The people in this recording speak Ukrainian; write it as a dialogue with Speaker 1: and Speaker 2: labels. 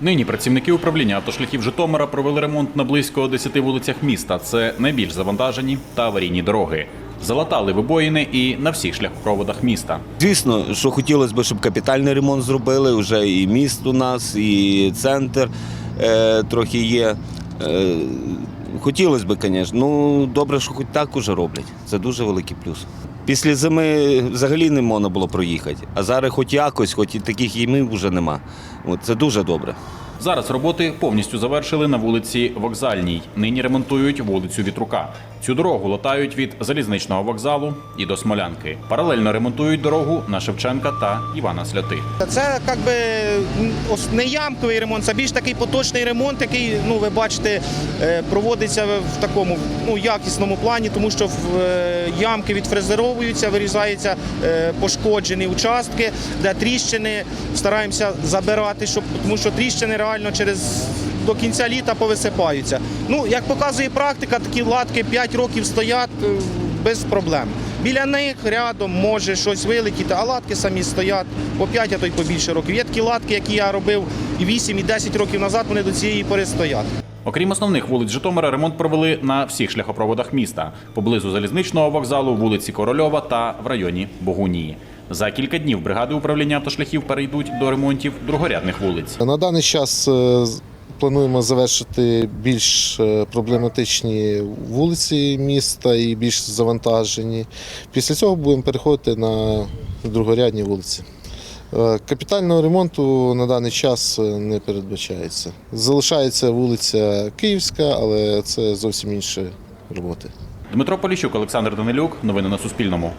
Speaker 1: Нині працівники управління автошляхів Житомира провели ремонт на близько 10 вулицях міста. Це найбільш завантажені та аварійні дороги. Залатали вибоїни і на всіх шляхопроводах міста.
Speaker 2: Звісно, що хотілося б, щоб капітальний ремонт зробили. Вже і міст у нас, і центр трохи є. Хотілося б, звісно. Ну, добре, що хоч так уже роблять. Це дуже великий плюс. Після зими взагалі не можна було проїхати. А зараз хоч якось, хоч і таких ямів вже нема. Це дуже добре.
Speaker 1: Зараз роботи повністю завершили на вулиці Вокзальній. Нині ремонтують вулицю Вітрука. Цю дорогу латають від залізничного вокзалу і до Смолянки. Паралельно ремонтують дорогу на Шевченка та Івана Сльоти.
Speaker 3: Це не ямковий ремонт, це більш такий поточний ремонт, який, ви бачите, проводиться в такому якісному плані, тому що ямки відфрезеровуються, вирізаються пошкоджені участки, де тріщини стараємося забирати, тому що тріщини реально до кінця літа повисипаються. Як показує практика, такі латки 5 років стоять без проблем. Біля них рядом може щось вилетіти, а латки самі стоять по 5, а то й по більше років. Є такі латки, які я робив і 8, і 10 років назад, вони до цієї пори стоять.
Speaker 1: Окрім основних вулиць Житомира, ремонт провели на всіх шляхопроводах міста. Поблизу залізничного вокзалу, вулиці Корольова та в районі Богунії. За кілька днів бригади управління автошляхів перейдуть до ремонтів другорядних вулиць.
Speaker 4: На даний час плануємо завершити більш проблематичні вулиці міста і більш завантажені. Після цього будемо переходити на другорядні вулиці. Капітального ремонту на даний час не передбачається. Залишається вулиця Київська, але це зовсім інші роботи.
Speaker 1: Дмитро Поліщук, Олександр Данилюк. Новини на Суспільному.